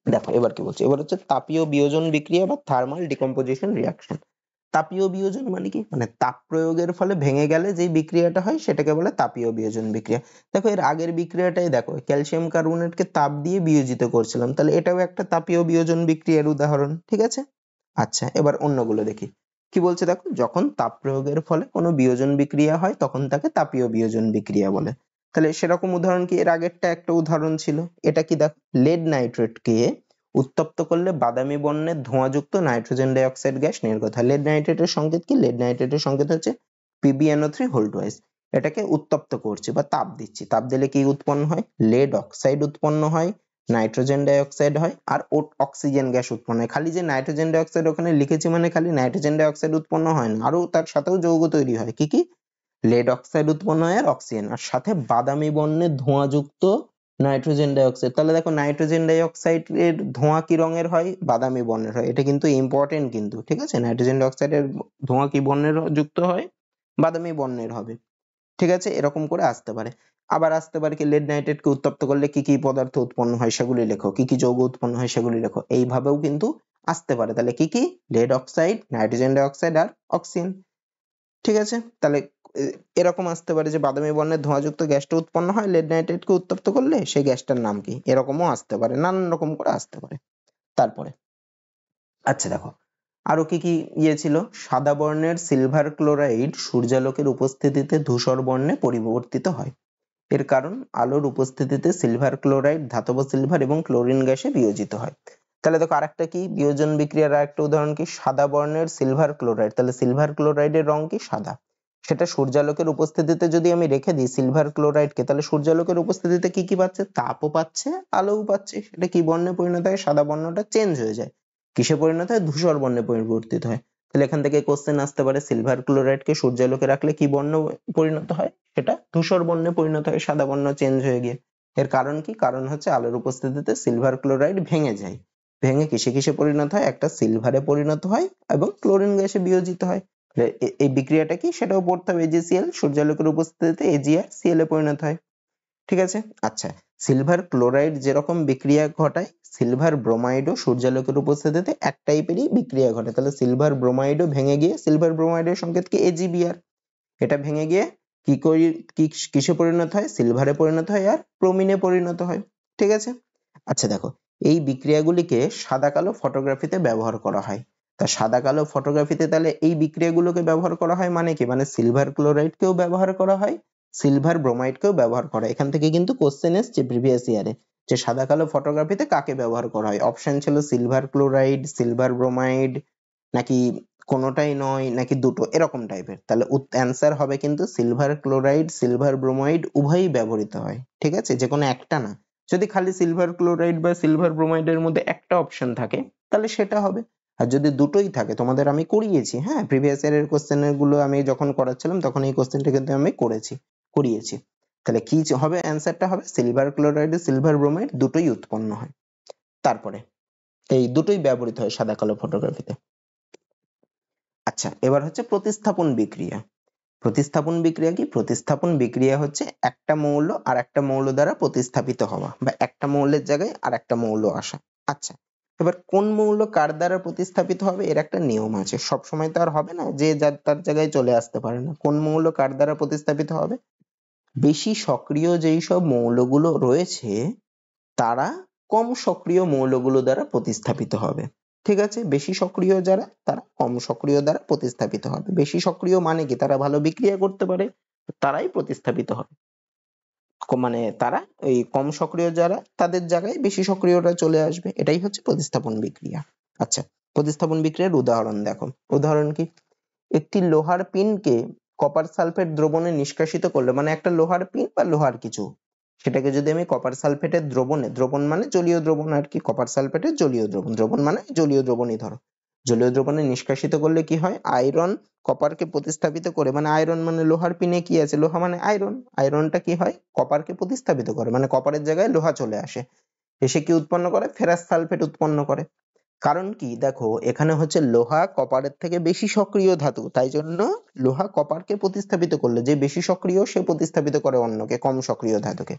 দেখো এবার কি বলছে, এবার হচ্ছে তাপীয় বিয়োজন বিক্রিয়া বা থার্মাল ডিকম্পোজিশন রিঅ্যাকশন। তাপীয় বিয়োজন মানে কি, মানে তাপ প্রয়োগের ফলে ভেঙে গেলে যে বিক্রিয়াটা হয় সেটাকে বলে তাপীয় বিয়োজন বিক্রিয়া। দেখো এর আগের বিক্রিয়াটাই দেখো, ক্যালসিয়াম কার্বনেটকে তাপ দিয়ে বিয়োজিত করছিলাম, তাহলে এটাও একটা তাপীয় বিয়োজন বিক্রিয়ার উদাহরণ। ঠিক আছে, আচ্ছা এবার অন্যগুলো দেখি। কি বলছে দেখো, যখন তাপ প্রয়োগের ফলে কোনো বিয়োজন বিক্রিয়া হয় তখন তাকে তাপীয় বিয়োজন বিক্রিয়া বলে। তাহলে সেরকম উদাহরণ কি, এর আগেরটা একটা উদাহরণ ছিল, এটা কি দেখো, লেড নাইট্রেটকে উত্তপ্ত করলে বাদামি বর্ণের ধোঁয়াযুক্ত নাইট্রোজেন ডাই অক্সাইড গ্যাস নির্গত হয়। লেড নাইট্রেটের সংকেত কি, লেড নাইট্রেটের সংকেত হচ্ছে PbNO3 হোল্টওয়াইজ। এটাকে উত্তপ্ত করছি বা তাপ দিচ্ছি, তাপ দিলে কি উৎপন্ন হয়? লেড অক্সাইড উৎপন্ন হয়, নাইট্রোজেন ডাই অক্সাইড হয় আর অক্সিজেন গ্যাস উৎপন্ন হয়। খালি যে নাইট্রোজেন ডাই অক্সাইড ওখানে লিখেছি মানে খালি নাইট্রোজেন ডাই অক্সাইড উৎপন্ন হয় না, আরো তার সাথেও যৌগ তৈরি হয়। কি কি? লেড অক্সাইড উৎপন্ন হয় আর অক্সিজেন, আর সাথে বাদামি বর্ণের ধোঁয়াযুক্ত নাইট্রোজেন ডাই অক্সাইড। তাহলে দেখো নাইট্রোজেন ডাই অক্সাইড এর ধোঁয়া কি রঙের হয়? বাদামি বর্ণের হয়। এটা কিন্তু ইম্পর্টেন্ট কিন্তু, ঠিক আছে? নাইট্রোজেন ডাই অক্সাইডের ধোঁয়া কি বর্ণের যুক্ত হয়? বাদামি বর্ণের হবে, ঠিক আছে? এরকম করে আসতে পারে। আবার আসতে পারে কি লেড নাইট্রেটকে উত্তপ্ত করলে কি কি পদার্থ উৎপন্ন হয় সেগুলি লেখো, কি কি যৌগ উৎপন্ন হয় সেগুলি লেখো। এইভাবেও কিন্তু আসতে পারে। তাহলে কি কি? Lead oxide, nitrogen die oxide আর অক্সিজেন, ঠিক আছে? তাহলে এরকম আসতে পারে যে বাদামি বর্ণের ধোঁয়াযুক্ত গ্যাসটা উৎপন্ন হয় লেড নাইট্রেটকে উত্তপ্ত করলে, সেই গ্যাসটার নাম কি? এরকমও আসতে পারে, নানান রকম করে আসতে পারে। তারপরে আচ্ছা দেখো আরো কি কি ছিল? সাদা বর্ণের সিলভার ক্লোরাইড সূর্যালোকের উপস্থিতিতে ধূসর বর্ণে পরিবর্তিত হয়। এর কারণ আলোর উপস্থিতিতে সিলভার ক্লোরাইড ধাতব সিলভার এবং ক্লোরিন গ্যাসে বিয়োজিত হয়। তাহলে দেখো আরেকটা কি বিয়োজন বিক্রিয়ার আরেকটা উদাহরণ কি? সাদা বর্ণের সিলভার ক্লোরাইড, তাহলে সিলভার ক্লোরাইডের রং কি? সাদা। সেটা সূর্যালোকের উপস্থিতিতে যদি আমি রেখে দিই সিলভার ক্লোরাইডকে, তাহলে সূর্যালোকের উপস্থিতিতে কি কি পাচ্ছে? তাপও পাচ্ছে, আলোও পাচ্ছে। সেটা কি বর্ণে পরিণত হয়? সাদা বর্ণটা চেঞ্জ হয়ে যায়, কিসে পরিণত হয়? ধূসর বর্ণে পরিবর্তিত হয়। তাহলে এখান থেকে কোশ্চেন আসতে পারে সিলভার ক্লোরাইডকে সূর্যালোকে রাখলে কি বর্ণ পরিণত হয়? সেটা ধূসর বর্ণে পরিণত হয়, সাদা বর্ণ চেঞ্জ হয়ে গিয়ে। এর কারণ কি? কারণ হচ্ছে আলোর উপস্থিতিতে সিলভার ক্লোরাইড ভেঙে যায়, ভেঙে কিসে কিসে পরিণত হয়? একটা সিলভারে পরিণত হয় এবং ক্লোরিন গ্যাসে বিয়োজিত হয়। এই বিক্রিয়াটা কি সেটাও পড়তে হবে। AgCl সূর্যালোকের উপস্থিতিতে AgCl এ পরিণত হয়, ঠিক আছে? আচ্ছা, সিলভার ক্লোরাইড যেরকম বিক্রিয়া ঘটায়, সিলভার ব্রোমাইডও সূর্যালোকের উপস্থিতিতে এক টাইপেরই বিক্রিয়া ঘটে। তাহলে সিলভার ব্রোমাইডও ভেঙে গিয়ে, সিলভার ব্রোমাইডের সংকেত কি? AgBr। এটা ভেঙে গিয়ে কিসে পরিণত হয়? সিলভারে পরিণত হয় আর ব্রোমিনে পরিণত হয়, ঠিক আছে? আচ্ছা দেখো এই বিক্রিয়াগুলিকে সাদা কালো ফটোগ্রাফিতে ব্যবহার করা হয়। তা সাদা কালো ফটোগ্রাফিতে তাহলে এই বিক্রিয়াগুলোকে ব্যবহার করা হয় মানে কি? মানে সিলভার ক্লোরাইডকেও ব্যবহার করা হয়, সিলভার ব্রোমাইডকেও ব্যবহার করা হয়। এখান থেকে কিন্তু কোশ্চেন এসছে প্রিভিয়াস ইয়ারে যে সাদা কালো ফটোগ্রাফিতে কাকে ব্যবহার করা হয়। অপশন ছিল সিলভার ক্লোরাইড, সিলভার ব্রোমাইড, নাকি কোনোটাই নয়, নাকি দুটো, এরকম টাইপের। তাহলে অ্যান্সার হবে কিন্তু সিলভার ক্লোরাইড, সিলভার ব্রোমাইড উভয়ই ব্যবহৃত হয়, ঠিক আছে? যে কোনো একটা না। যদি খালি সিলভার ক্লোরাইড বা সিলভার ব্রোমাইডের মধ্যে একটা অপশন থাকে তাহলে সেটা হবে। আর যদি দুটোই থাকে, তোমাদের আমি করিয়েছি, হ্যাঁ, প্রিভিয়াস ইয়ারের কোশ্চেন গুলো আমি যখন করাচ্ছিলাম তখন এই কোশ্চেনটা কিন্তু আমি করিয়েছি। তাহলে কি হবে? অ্যান্সারটা হবে সিলভার ক্লোরাইড, সিলভার ব্রোমাইড দুটোই উৎপন্ন হয়। তারপরে এই দুটোই ব্যবহৃত হয় সাদা কালো ফটোগ্রাফিতে। আচ্ছা, এবার হচ্ছে প্রতিস্থাপন বিক্রিয়া। প্রতিস্থাপন বিক্রিয়া কি? প্রতিস্থাপন বিক্রিয়া হচ্ছে একটা মৌল আর একটা মৌল দ্বারা প্রতিস্থাপিত হওয়া, বা একটা মৌলের জায়গায় আর একটা মৌল আসা। আচ্ছা, এবার কোন মৌল কার দ্বারা প্রতিস্থাপিত হবে এর একটা নিয়ম আছে। সব সময় তো আর হবে না যে যার তার জায়গায় চলে আসতে পারে না। কোন মৌল কার দ্বারা প্রতিস্থাপিত হবে? বেশি সক্রিয় যেই সব মৌলগুলো রয়েছে তারা কম সক্রিয় মৌলগুলো দ্বারা প্রতিস্থাপিত হবে, ঠিক আছে? বেশি সক্রিয় যারা তারা কম সক্রিয় দ্বারা প্রতিস্থাপিত হবে। বেশি সক্রিয় মানে কি? তারা ভালো বিক্রিয়া করতে পারে, তারাই প্রতিস্থাপিত হবে। মানে তারা ওই কম সক্রিয় যারা তাদের জায়গায় বেশি সক্রিয়রা চলে আসবে, এটাই হচ্ছে প্রতিস্থাপন বিক্রিয়া। আচ্ছা, প্রতিস্থাপন বিক্রিয়ার উদাহরণ দেখো। উদাহরণ কি? একটি লোহার পিনকে কপার সালফেট দ্রবণে নিষ্কাশিত করলে, মানে একটা লোহার পিন বা লোহার কিছু, সেটাকে যদি আমি কপার সালফেটের দ্রবণে, দ্রবণ মানে জলীয় দ্রবণ আর কি, কপার সালফেটের জলীয় দ্রবণ, দ্রবণ মানে জলীয় দ্রবণই ধরো, জলীয় দ্রবণে নিষ্কাশিত করলে কি হয়? আয়রন কপারকে প্রতিস্থাপিত করে, মানে আয়রন মানে লোহার পিনে কি আছে? লোহা মানে আয়রন, আয়রনটা কি হয়? কপারকে প্রতিস্থাপিত করে, মানে কপারের জায়গায় লোহা চলে আসে, এসে কি উৎপন্ন করে? ফেরাস সালফেট উৎপন্ন করে। কারণ কি? দেখো এখানে হচ্ছে লোহা কপারের থেকে বেশি সক্রিয় ধাতু, তাই জন্য লোহা কপারকে প্রতিস্থাপিত করলে যে বেশি সক্রিয় সে প্রতিস্থাপিত করে অন্যকে, কম সক্রিয় ধাতুকে।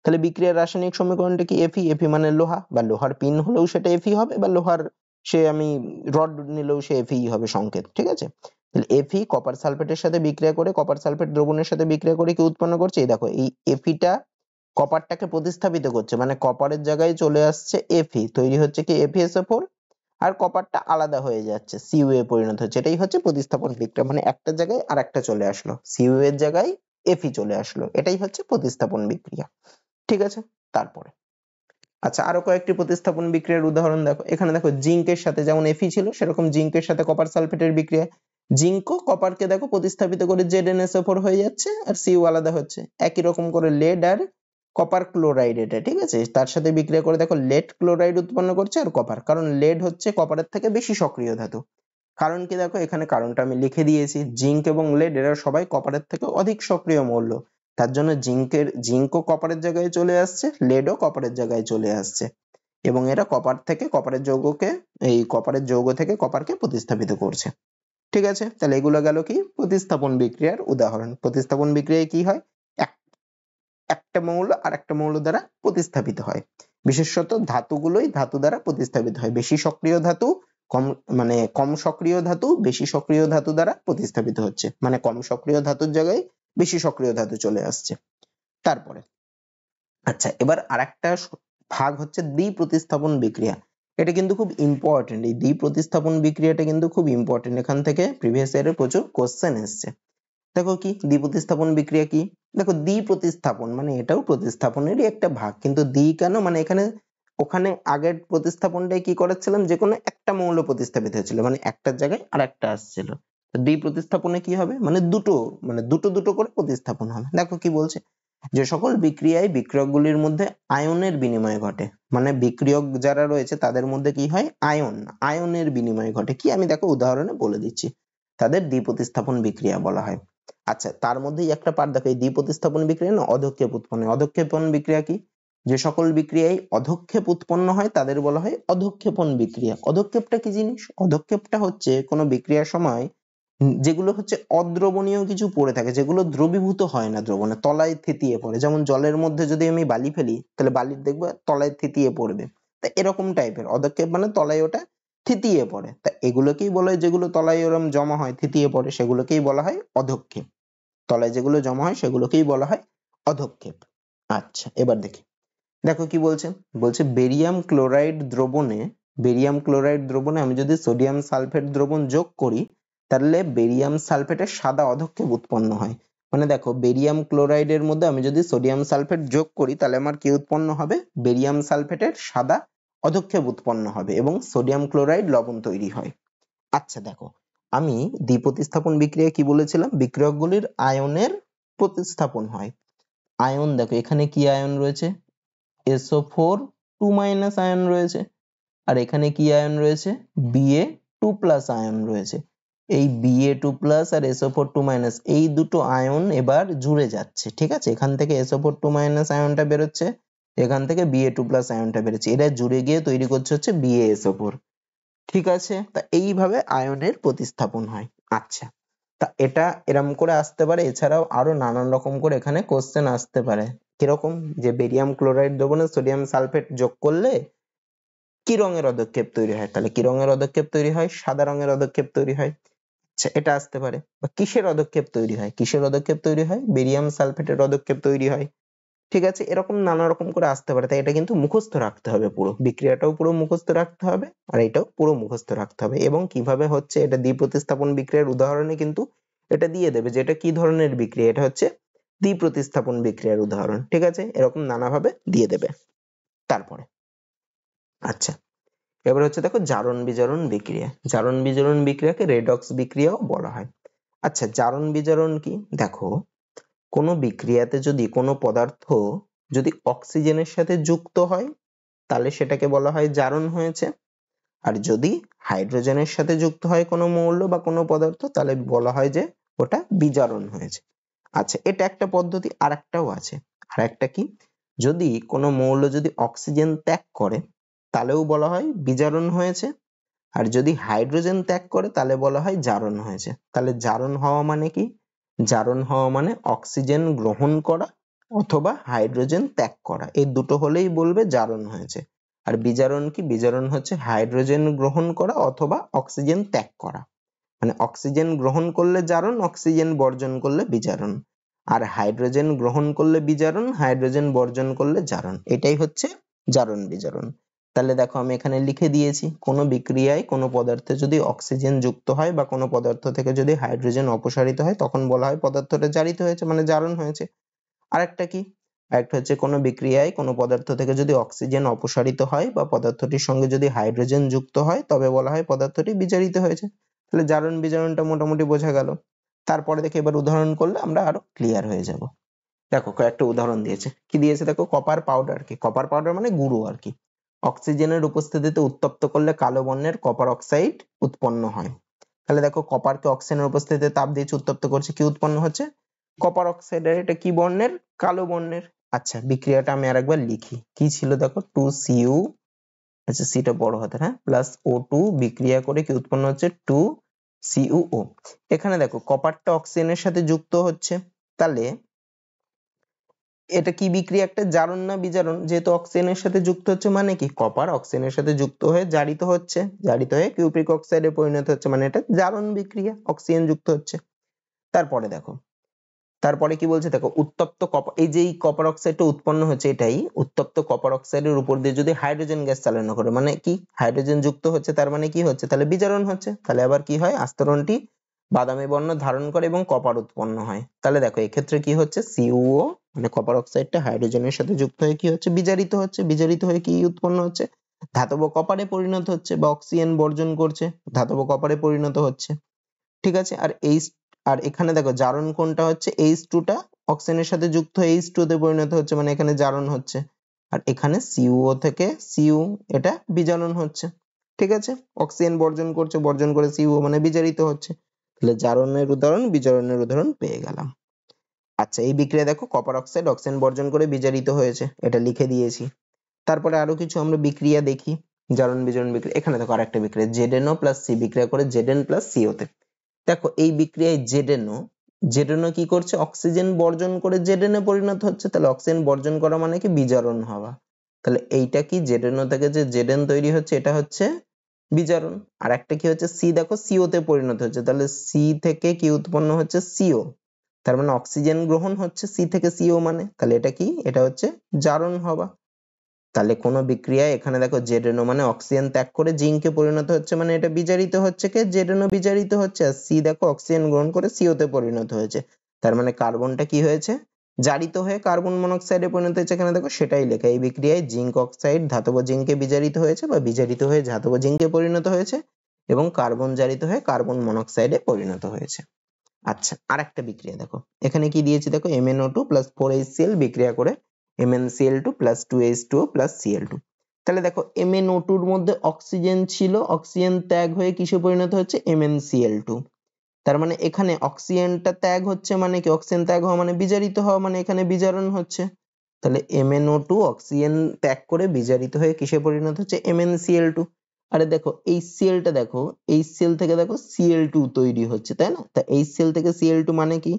তাহলে বিক্রিয়ার রাসায়নিক সমীকরণটা কি? Fe মানে লোহা, বা লোহার পিন হলেও সেটা Fe হবে, বা লোহার সে আমি রড নিলেও সে Fe হবে সংকেত, ঠিক আছে? তাহলে Fe কপার সালফেটের সাথে বিক্রিয়া করে, কপার সালফেট দ্রবণের সাথে বিক্রিয়া করে কি উৎপন্ন করছে? এই দেখো এই Feটা কপারটাকে প্রতিস্থাপিত করছে, মানে কপারের জায়গায় চলে আসছে Fe, তৈরি হচ্ছে কি FeSO4, আর কপারটা আলাদা হয়ে যাচ্ছে, Cu এ পরিণত হচ্ছে। এটাই হচ্ছে প্রতিস্থাপন বিক্রিয়া, মানে একটা জায়গায় আর একটা চলে আসলো, Cu এর জায়গায় Fe চলে আসলো, এটাই হচ্ছে প্রতিস্থাপন বিক্রিয়া, ঠিক আছে? তারপরে আচ্ছা আরো কয়েকটি প্রতিস্থাপন বিক্রিয়ার উদাহরণ দেখো। এখানে দেখো জিঙ্কের সাথে যেমন Fe ছিল সেরকম জিঙ্কের সাথে কপার সালফেটের বিক্রিয়া। জিঙ্কও কপারকে দেখো প্রতিস্থাপিত করে ZnSO4 হয়ে যাচ্ছে আর সিউ আলাদা হচ্ছে। একই রকম করে লেড আর কপার ক্লোরাইড, এটা ঠিক আছে, তার সাথে বিক্রিয়া করে দেখো লেড ক্লোরাইড উৎপন্ন করছে আর কপার, কারণ লেড হচ্ছে কপারের থেকে বেশি সক্রিয় ধাতু। কারণ কি দেখো এখানে কারণটা আমি লিখে দিয়েছি, জিঙ্ক এবং লেড এরা সবাই কপারের থেকে অধিক সক্রিয় মৌল, তার জন্য জিঙ্কও কপারের জায়গায় চলে আসছে, লেডও কপারের জায়গায় চলে আসছে, এবং এরা কপারের যৌগ থেকে কপারকে প্রতিস্থাপিত করছে। ঠিক আছে, তাহলে এগুলো গেল কি প্রতিস্থাপন বিক্রিয়ার উদাহরণ। প্রতিস্থাপন বিক্রিয়ায় কি হয়, একটা মৌল আর একটা মৌল দ্বারা প্রতিস্থাপিত হয়। বিশেষত ধাতুগুলোই ধাতু দ্বারা প্রতিস্থাপিত হয়, বেশি সক্রিয় ধাতু কম সক্রিয় ধাতু বেশি সক্রিয় ধাতু দ্বারা প্রতিস্থাপিত হচ্ছে, মানে কম সক্রিয় ধাতুর জায়গায় বেশি সক্রিয় ধাতু চলে আসছে। তারপরে আচ্ছা, এবার আরেকটা ভাগ হচ্ছে দ্বি প্রতিস্থাপন বিক্রিয়া। এটা কিন্তু খুব ইম্পর্টেন্ট, এই দ্বি প্রতিস্থাপন বিক্রিয়াটা কিন্তু খুব ইম্পর্টেন্ট, এখান থেকে প্রিভিয়াস ইয়ারে প্রচুর কোশ্চেন এসছে। দেখো কি দ্বি প্রতিস্থাপন বিক্রিয়া কি, দেখো দ্বি প্রতিস্থাপন মানে এটাও প্রতিস্থাপনেরই একটা ভাগ, কিন্তু দ্বি কেন, মানে ওখানে আগের প্রতিস্থাপনটাই কি করেছিলাম, যে কোনো একটা মৌল প্রতিস্থাপিত হয়েছিল, মানে একটার জায়গায় আর একটা আসছিল। দ্বি প্রতিস্থাপনে কি হবে, মানে দুটো দুটো করে প্রতিস্থাপন হবে। দেখো কি বলছে, যে সকল বিক্রিয়ায় বিক্রিয়কগুলির মধ্যে আয়নের বিনিময় ঘটে, মানে বিক্রিয়ক যারা রয়েছে তাদের মধ্যে কি হয়, আয়নের বিনিময় ঘটে। কি আমি দেখো উদাহরণে বলে দিচ্ছি, তাদের দ্বি প্রতিস্থাপন বিক্রিয়া বলা হয়। আচ্ছা, তার মধ্যেই একটা পার্ট দেখো, এই দ্বি প্রতিস্থাপন বিক্রিয়া না অধক্ষেপ উৎপন্ন। অধক্ষেপণ বিক্রিয়া কি, যে সকল বিক্রিয়ায় অধক্ষেপ উৎপন্ন হয় তাদের বলা হয় অধক্ষেপণ বিক্রিয়া। অধক্ষেপটা কি জিনিস, অধক্ষেপটা হচ্ছে কোনো বিক্রিয়ার সময় যেগুলো হচ্ছে অদ্রবণীয় কিছু পড়ে থাকে, যেগুলো দ্রবীভূত হয় না দ্রবণে, তলায় থিতিয়ে পড়ে, যেমন জলের মধ্যে যদি আমি বালি ফেলি তাহলে বালির দেখবে তলায় থিতিয়ে পড়বে, তা এরকম টাইপের অধক্ষেপ, মানে তলায় ওটা থিতিয়ে পড়ে, তা এগুলোকেই বলা হয়, যেগুলো তলায় ওরম জমা হয় থিতিয়ে পড়ে সেগুলোকেই বলা হয় অধক্ষেপ। তলায় যেগুলো জমা হয় সেগুলোকেই বলা হয় অধক্ষেপ। আচ্ছা, এবার দেখো কি বলছে, বেরিয়াম ক্লোরাইড দ্রবণে আমি যদি সোডিয়াম সালফেট দ্রবণ যোগ করি তাহলে বেরিয়াম সালফেটের সাদা অধক্ষেপ উৎপন্ন হয়। মানে দেখো বেরিয়াম ক্লোরাইডের মধ্যে আমি যদি সোডিয়াম সালফেট যোগ করি তাহলে আমার কি উৎপন্ন হবে, বেরিয়াম সালফেটের সাদা অধক্ষেপ উৎপন্ন হবে এবং সোডিয়াম ক্লোরাইড লবণ তৈরি হয়। আচ্ছা দেখো, আমি দ্বিপ্রতিস্থাপন বিক্রিয়া কি বলেছিলাম, বিক্রিয়কগুলির আয়নের প্রতিস্থাপন হয়। আয়ন দেখো এখানে কি আয়ন রয়েছে, SO4 2- আয়ন রয়েছে, আর এখানে কি আয়ন রয়েছে, Ba2+ আয়ন রয়েছে। এই Ba2+ আর SO4 2- এই দুটো আয়ন এবার জুড়ে যাচ্ছে, ঠিক আছে, এখান থেকে SO4 2- আয়নটা বেরোচ্ছে, এখান থেকে Ba2+ আয়নটা বেরোচ্ছে, এরা জুড়ে গিয়ে তৈরি করছে হচ্ছে BaSO4। ঠিক আছে, তা এইভাবে আয়নের প্রতিস্থাপন হয়। আচ্ছা, তা এটা এরম করে আসতে পারে, এছাড়াও আরো নানান রকম করে এখানে কোশ্চেন আসতে পারে। কিরকম, যে বেরিয়াম ক্লোরাইড দ্রবণে সোডিয়াম সালফেট যোগ করলে কি রঙের পদক্ষেপ তৈরি হয়, তাহলে কি রঙের পদক্ষেপ তৈরি হয়, সাদা রঙের পদক্ষেপ তৈরি হয়। আচ্ছা, এটা আসতে পারে। বা কিসের পদক্ষেপ তৈরি হয়, বেরিয়াম সালফেটের পদক্ষেপ তৈরি হয়। ঠিক আছে, এরকম নানা রকম করে আসতে পারে, তাই এটা কিন্তু মুখস্থ রাখতে হবে, পুরো বিক্রিয়াটাও পুরো মুখস্থ রাখতে হবে আর এটাও পুরো মুখস্থ রাখতে হবে, এবং কিভাবে হচ্ছে এটা দ্বিপ্রতিস্থাপন বিক্রিয়ার উদাহরণে কিন্তু এটা দিয়ে দেবে যে এটা কি ধরনের বিক্রিয়া, এটা হচ্ছে দ্বিপ্রতিস্থাপন বিক্রিয়ার উদাহরণ। ঠিক আছে, এরকম নানাভাবে দিয়ে দেবে। তারপরে আচ্ছা, এবার হচ্ছে দেখো জারণ বিজারণ বিক্রিয়া। জারণ বিজারণ বিক্রিয়াকে রেডক্স বিক্রিয়াও বলা হয়। আচ্ছা, জারণ বিজারণ কি, দেখো কোনো বিক্রিয়াতে যদি কোনো পদার্থ যদি অক্সিজেনের সাথে যুক্ত হয় তাহলে সেটাকে বলা হয় জারণ হয়েছে, আর যদি হাইড্রোজেনের সাথে যুক্ত হয় কোনো মৌল বা কোনো পদার্থ তাহলে বলা হয় যে ওটা বিজারণ হয়েছে। আচ্ছা, এটা একটা পদ্ধতি, আর একটাও আছে। আর একটা কি, যদি কোনো মৌল যদি অক্সিজেন ত্যাগ করে তাহলেও বলা হয় বিজারণ হয়েছে, আর যদি হাইড্রোজেন ত্যাগ করে তাহলে বলা হয় জারণ হয়েছে। তাহলে জারণ হওয়া মানে কি, জারণ হওয়া মানে অক্সিজেন গ্রহণ করা অথবা হাইড্রোজেন ত্যাগ করা, এই দুটো হলেই বলবে জারণ হয়েছে। আর বিজারণ কি, বিজারণ হচ্ছে হাইড্রোজেন গ্রহণ করা অথবা অক্সিজেন ত্যাগ করা, মানে অক্সিজেন গ্রহণ করলে জারণ, অক্সিজেন বর্জন করলে বিজারণ, আর হাইড্রোজেন গ্রহণ করলে বিজারণ, হাইড্রোজেন বর্জন করলে জারণ, এটাই হচ্ছে জারণ বিজারণ। তাহলে দেখো আমি এখানে লিখে দিয়েছি, কোনো বিক্রিয়ায় কোনো পদার্থে যদি অক্সিজেন যুক্ত হয় বা কোনো পদার্থ থেকে যদি হাইড্রোজেন অপসারিত হয় তখন বলা হয় পদার্থটা জারিত হয়েছে, মানে জারণ হয়েছে। আরেকটা কি, আরেকটা হচ্ছে কোনো বিক্রিয়ায় কোনো পদার্থ থেকে যদি অক্সিজেন অপসারিত হয় বা পদার্থটির সঙ্গে যদি হাইড্রোজেন যুক্ত হয় তবে বলা হয় পদার্থটি বিজারিত হয়েছে। তাহলে জারণ বিজারণটা মোটামুটি বোঝা গেল। তারপরে দেখে এবার উদাহরণ করলে আমরা আরো ক্লিয়ার হয়ে যাব। দেখো কয়েকটা উদাহরণ দিয়েছে, কি দিয়েছে দেখো, কপার পাউডার, কি কপার পাউডার মানে গুঁড়ো আর কি, অক্সিজেনের উপস্থিতিতে উত্তপ্ত করলে কালো বর্ণের কপার অক্সাইড উৎপন্ন হয়। তাহলে দেখো কপারকে অক্সিজেনের উপস্থিতিতে তাপ দিয়েছে, উত্তপ্ত করছে, কি উৎপন্ন হচ্ছে, কপার অক্সাইড। আর এটা কি বর্ণের, কালো বর্ণের। আচ্ছা বিক্রিয়াটা আমি আরেকবার লিখি, কি ছিল দেখো, 2Cu, আচ্ছা সিটা বড় হাতের, হ্যাঁ, প্লাস O2 বিক্রিয়া করে কি উৎপন্ন হচ্ছে, 2CuO। এখানে দেখো কপারটা অক্সিজেনের সাথে যুক্ত হচ্ছে, তাহলে এটা কি বিক্রিয়া, একটা জারণ না বিজারণ, যেহেতু অক্সিজেনের সাথে যুক্ত হচ্ছে মানে কি, কপার অক্সিজেনের সাথে যুক্ত হয়ে জারিত হচ্ছে, জারিত হয়ে কিউপ্রিক অক্সাইডে পরিণত হচ্ছে, মানে এটা জারণ বিক্রিয়া, অক্সিজেন যুক্ত হচ্ছে। তারপরে দেখো, তারপরে কি বলছে দেখো, উত্তপ্ত কপার, এই যে কপার অক্সাইডটা উৎপন্ন হচ্ছে, এটাই উত্তপ্ত কপার অক্সাইডের উপর দিয়ে যদি হাইড্রোজেন গ্যাস চালনা করে, মানে কি হাইড্রোজেন যুক্ত হচ্ছে, তার মানে কি হচ্ছে, তাহলে বিজারণ হচ্ছে। তাহলে আবার কি হয়, আস্তরণটি বাদামি বর্ণ ধারণ করে এবং কপার উৎপন্ন হয়। তাহলে দেখো এক্ষেত্রে কি হচ্ছে, সিউও মানে কপার অক্সাইডটা হাইড্রোজেনের সাথে যুক্ত হয়ে কি হচ্ছে, বিজারিত হচ্ছে, বিজারিত হয়ে কি উৎপন্ন হচ্ছে, ধাতব কপারে পরিণত হচ্ছে, বা অক্সিজেন বর্জন করছে, ধাতব কপারে পরিণত হচ্ছে। ঠিক আছে, আর এখানে দেখো জারণ কোনটা হচ্ছে, H2 টা অক্সিজেনের সাথে যুক্ত হয়ে H2 তে পরিণত হচ্ছে, মানে এখানে জারণ হচ্ছে। আর এখানে CuO থেকে Cu, এটা বিজারণ হচ্ছে। ঠিক আছে, অক্সিজেন বর্জন করছে, বর্জন করে CuO মানে বিজারিত হচ্ছে। তাহলে জারণের উদাহরণ, বিজারণের উদাহরণ পেয়ে গেলাম। আচ্ছা এই বিক্রিয়া দেখো, কপার অক্সাইড অক্সিজেন বর্জন করে বিজারিত হয়েছে, এটা লিখে দিয়েছি। তারপরে আরো কিছু আমরা বিক্রিয়া দেখি, জারণ বিজারণ বিক্রিয়া। এখানে দেখো আরেকটা বিক্রিয়া, ZnO প্লাস C বিক্রিয়া করে Zn প্লাস CO তে। দেখো এই বিক্রিয়ায় ZnO কি করছে, অক্সিজেন বর্জন করে Zn এ পরিণত হচ্ছে, তাহলে অক্সিজেন বর্জন করা মানে কি, বিজারণ হওয়া। তাহলে এইটা কি, ZnO থেকে যে Zn তৈরি হচ্ছে, এটা হচ্ছে বিজারণ। আর একটা কি হচ্ছে, C দেখো CO তে পরিণত হচ্ছে, তাহলে C থেকে কি উৎপন্ন হচ্ছে, CO, তার মানে অক্সিজেন গ্রহণ হচ্ছে C থেকে CO, মানে তাহলে এটা কি, এটা হচ্ছে জারণ হওয়া। তাহলে কোন বিক্রিয়ায় এখানে দেখো ZnO মানে অক্সিজেন ত্যাগ করে জিঙ্কে পরিণত হচ্ছে, মানে এটা বিজারিত হচ্ছে, কে ZnO বিজারিত হচ্ছে, আর C দেখো অক্সিজেন গ্রহণ করে CO তে পরিণত হয়েছে, তার মানে কার্বনটা কি হয়েছে, জারিত হয়ে কার্বন মনোক্সাইডে পরিণত হয়েছে। এখানে দেখো সেটাই লেখা, এই বিক্রিয়ায় জিঙ্ক অক্সাইড ধাতব জিঙ্কে বিজারিত হয়েছে, বা বিজারিত হয়ে ধাতব জিঙ্কে পরিণত হয়েছে, এবং কার্বন জারিত হয়ে কার্বন মনোক্সাইডে পরিণত হয়েছে। আচ্ছা আরেকটা বিক্রিয়া দেখো, এখানে কি দিয়েছি দেখো, MnO2 প্লাস 4HCl বিক্রিয়া করে MnCl2 plus 2H2O plus Cl2। তাহলে দেখো MnO2 এর মধ্যে অক্সিজেন ছিল, অক্সিজেন ত্যাগ হয়ে কিসে পরিণত হচ্ছে, MnCl2। তার মানে এখানে অক্সিজেনটা ত্যাগ হচ্ছে, মানে কি অক্সিজেন ত্যাগ হওয়া মানে বিজারিত হওয়া, মানে এখানে বিজারণ হচ্ছে। তাহলে MnO2 অক্সিজেন ত্যাগ করে বিজারিত হয়ে কিসে পরিণত হচ্ছে, MnCl2। আরে দেখো HCl টা দেখো, HCl থেকে দেখো Cl2 তৈরি হচ্ছে, তাই না, তা HCl থেকে Cl2 মানে কি,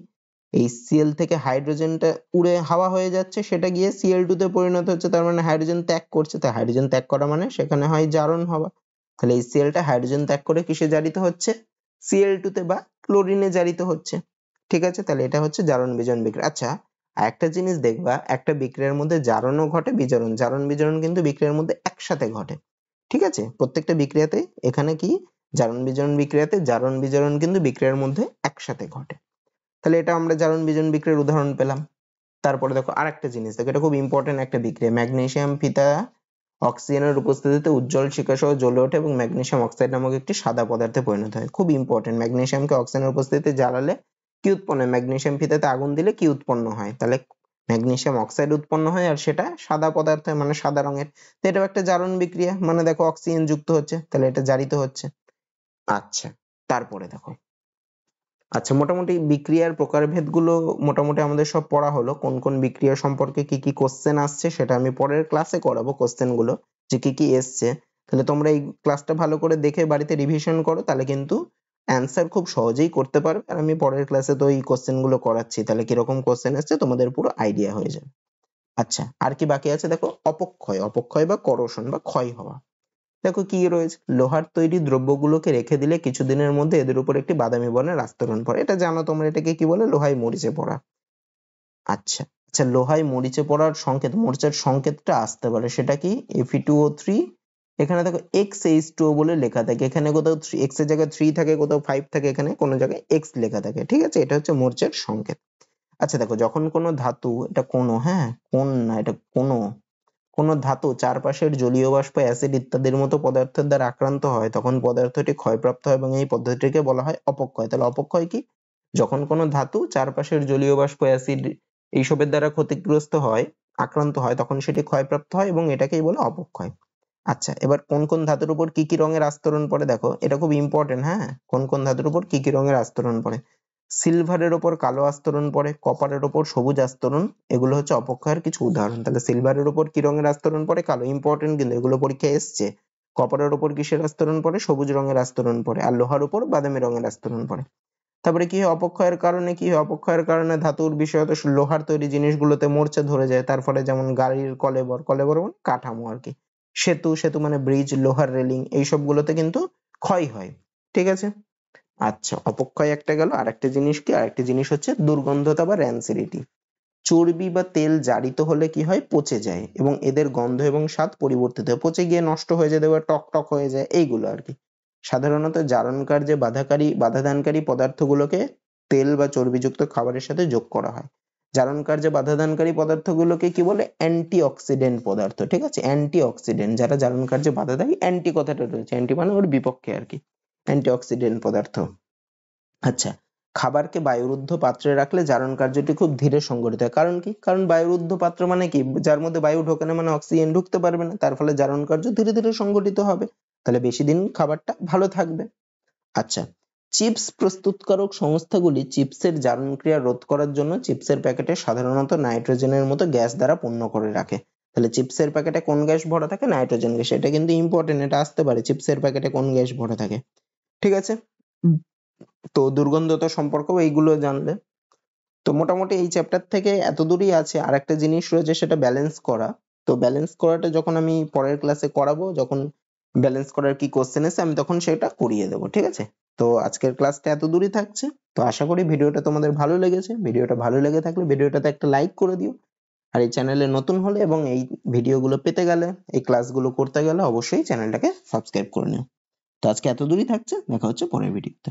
HCl থেকে হাইড্রোজেনটা উড়ে হাওয়া হয়ে যাচ্ছে, সেটা গিয়ে Cl2 তে পরিণত হচ্ছে, তার মানে হাইড্রোজেন ত্যাগ করছে, তাই হাইড্রোজেন ত্যাগ করা মানে সেখানে হয় জারণ হওয়া। তাহলে HCl টা হাইড্রোজেন ত্যাগ করে কিসে জারিত হচ্ছে, Cl2 তে বা ক্লোরিনে জারিত হচ্ছে। ঠিক আছে, তাহলে এটা হচ্ছে জারণ বিজারণ বিক্রিয়া। আচ্ছা একটা জিনিস দেখবা, একটা বিক্রিয়ার মধ্যে জারণও ঘটে, বিজারণ, জারণ বিজারণ কিন্তু বিক্রিয়ার মধ্যে একসাথে ঘটে। ঠিক আছে, প্রত্যেকটা বিক্রিয়াতে, এখানে কি জারণ বিজারণ বিক্রিয়াতে জারণ বিজারণ কিন্তু বিক্রিয়ার মধ্যে একসাথে ঘটে। তাহলে এটা আমরা জারণ বিজারণ বিক্রিয়ার উদাহরণ পেলাম। তারপরে দেখো আরেকটা জিনিস দেখো, এটা খুব ইম্পর্টেন্ট একটা বিক্রিয়া, ম্যাগনেসিয়াম ফিতা অক্সিজেনের উপস্থিতিতে উজ্জ্বল শিখা সহ জ্বলে ওঠে এবং ম্যাগনেসিয়াম অক্সাইড নামক একটি সাদা পদার্থে পরিণত হয়। খুব ইম্পর্টেন্ট, ম্যাগনেসিয়ামকে অক্সিজেনের উপস্থিতিতে জ্বালালে কি উৎপন্ন হয়, ম্যাগনেসিয়াম ফিতাতে আগুন দিলে কি উৎপন্ন হয়, তাহলে ম্যাগনেসিয়াম অক্সাইড উৎপন্ন হয়, আর সেটা সাদা পদার্থ মানে সাদা রঙের। তো এটাও একটা জারণ বিক্রিয়া, মানে দেখো অক্সিজেন যুক্ত হচ্ছে, তাহলে এটা জারিত হচ্ছে। আচ্ছা তারপরে দেখো, আচ্ছা মোটামুটি বিক্রিয়ার প্রকারভেদ গুলো মোটামুটি আমাদের সব পড়া হলো, কোন কোন বিক্রিয়া সম্পর্কে কি কি কোশ্চেন আসছে সেটা আমি পরের ক্লাসে করাবো, কোশ্চেন গুলো যে কি কি এসছে। তাহলে তোমরা এই ক্লাসটা ভালো করে দেখে বাড়িতে রিভিশন করো, তাহলে কিন্তু অ্যান্সার খুব সহজেই করতে পারবে। আর আমি পরের ক্লাসে তো এই কোশ্চেন গুলো করাচ্ছি, তাহলে কিরকম কোশ্চেন এসছে তোমাদের পুরো আইডিয়া হয়ে যাবে। আচ্ছা আর কি বাকি আছে দেখো, অপক্ষয়, অপক্ষয় বা করোশন বা ক্ষয় হওয়া। দেখো কি রয়েছে, লোহার তৈরি দ্রব্যগুলোকে রেখে দিলে কিছুদিনের মধ্যে এদের উপর একটি বাদামি বর্ণের আস্তরণ পড়ে, এটা জানো তোমরা, এটাকে কি বলে, লোহায় মরিচে পড়া। আচ্ছা আচ্ছা লোহায় মরিচে পড়ার সংকেত, মরিচার সংকেতটা আসতে পারে, সেটা কি Fe2O3। এখানে দেখো XH2O বলে লেখা থাকে, এখানে কোথাও x এর জায়গায় 3 থাকে, কোথাও 5 থাকে, এখানে কোনো জায়গায় x লেখা থাকে। ঠিক আছে, এটা হচ্ছে মরিচার সংকেত। আচ্ছা দেখো যখন কোনো ধাতু, এটা কোনো, হ্যাঁ কোন না, এটা কোনো কোনো ধাতু চারপাশের জলীয় বাষ্প, অ্যাসিড ইত্যাদির মতো পদার্থের দ্বারা আক্রান্ত হয় তখন পদার্থটি ক্ষয়প্রাপ্ত হয় এবং এই পদ্ধতিটিকে বলা হয় অপক্ষয়। তাহলে অপক্ষয় কি? যখন কোনো ধাতু চারপাশের জলীয় বাষ্প, অ্যাসিড এইসবের দ্বারা ক্ষতিগ্রস্ত হয়, আক্রান্ত হয়, তখন সেটি ক্ষয়প্রাপ্ত হয় এবং এটাকেই বলে অপক্ষয়। আচ্ছা, এবার কোন কোন ধাতুর উপর কি কি রঙের আস্তরণ পড়ে দেখো, এটা খুব ইম্পর্টেন্ট। হ্যাঁ, কোন কোন ধাতুর উপর কি কি রঙের আস্তরণ পড়ে? সিলভারের ওপর কালো আস্তরণ পড়ে, কপারের ওপর সবুজ আস্তরণ, এগুলো হচ্ছে অপক্ষয়ের কিছু উদাহরণ। তাহলে সিলভারের ওপর কি রঙের আস্তরণ পড়ে? কালো। ইম্পর্টেন্ট কিন্তু, এগুলো পরীক্ষায় এসছে। কপারের ওপর কিসের আস্তরণ পড়ে? সবুজ রঙের আস্তরণ পড়ে। আর লোহার উপর বাদামি রঙের আস্তরণ পড়ে। তারপরে কি হয় অপক্ষয়ের কারণে? কি হয় অপক্ষয়ের কারণে? ধাতুর বিশেষত লোহার তৈরি জিনিসগুলোতে মরচে ধরে যায়, তার ফলে যেমন গাড়ির কলেবর, কলেবর মানে কাঠামো আর কি, সেতু, সেতু মানে ব্রিজ, লোহার রেলিং, এইসব গুলোতে কিন্তু ক্ষয় হয়। ঠিক আছে, আচ্ছা অপক্ষয় একটা গেল। আরেকটা জিনিস কি? আরেকটা জিনিস হচ্ছে দুর্গন্ধতা বা র্যান্সিডিটি। চর্বি বা তেল জারিত হলে কি হয়? পচে যায় এবং এদের গন্ধ এবং স্বাদ পরিবর্তিত হয়, পচে গিয়ে নষ্ট হয়ে যায়, দেখবে টক টক হয়ে যায়, এইগুলো আর কি। সাধারণত জারণ কার্যে বাধাদানকারী পদার্থগুলোকে তেল বা চর্বিযুক্ত খাবারের সাথে যোগ করা হয়। জারণ কার্যে বাধাদানকারী পদার্থগুলোকে কি বলে? অ্যান্টিঅক্সিডেন্ট পদার্থ। ঠিক আছে, অ্যান্টিঅক্সিডেন্ট যারা জারণ কার্যে বাধা দেয়, অ্যান্টি কথাটা রয়েছে, অ্যান্টি মানে ওর বিপক্ষে আর কি, অ্যান্টিঅক্সিডেন্ট পদার্থ। আচ্ছা, খাবারকে বায়ুরুদ্ধ পাত্রে রাখলে জারণ কার্যটি খুব ধীরে সংঘটিত হয়। কারণ কি? কারণ বায়ুরুদ্ধ পাত্র মানে কি? যার মধ্যে বায়ু ঢোকে না, মানে অক্সিজেন ঢুকতে পারবে না, তার ফলে জারণ কার্য ধীরে ধীরে সংঘটিত হবে, তাহলে বেশি দিন খাবারটা ভালো থাকবে। আচ্ছা, চিপস প্রস্তুতকারক সংস্থাগুলি চিপসের জারণ ক্রিয়া রোধ করার জন্য চিপসের প্যাকেটে সাধারণত নাইট্রোজেনের মতো গ্যাস দ্বারা পূর্ণ করে রাখে। তাহলে চিপসের প্যাকেটে কোন গ্যাস ভরা থাকে? Nitrogen gas. এটা কিন্তু ইম্পর্টেন্ট, এটা আসতে পারে, চিপসের প্যাকেটে কোন গ্যাস ভরা থাকে। ঠিক আছে, তো দুর্গন্ধতা সম্পর্কেও এইগুলো জানলে। তো মোটামুটি এই চ্যাপ্টার থেকে এত দূরই আছে। আর একটা জিনিস রয়েছে, সেটা ব্যালেন্স করা। তো ব্যালেন্স করাটা যখন আমি পরের ক্লাসে করাবো, যখন ব্যালেন্স করার কি কোশ্চেন এসে, আমি তখন সেটা করিয়ে দেবো। ঠিক আছে, তো আজকের ক্লাসটা এত দূরই থাকছে। তো আশা করি ভিডিওটা তোমাদের ভালো লেগেছে। ভিডিওটা ভালো লেগে থাকলে ভিডিওটাতে একটা লাইক করে দিও। আর এই চ্যানেলে নতুন হলে এবং এই ভিডিওগুলো পেতে গেলে, এই ক্লাসগুলো করতে গেলে অবশ্যই চ্যানেলটাকে সাবস্ক্রাইব করে নিও। তো আজকে এত দূরই থাকছে, দেখা হচ্ছে পরের ভিডিওতে।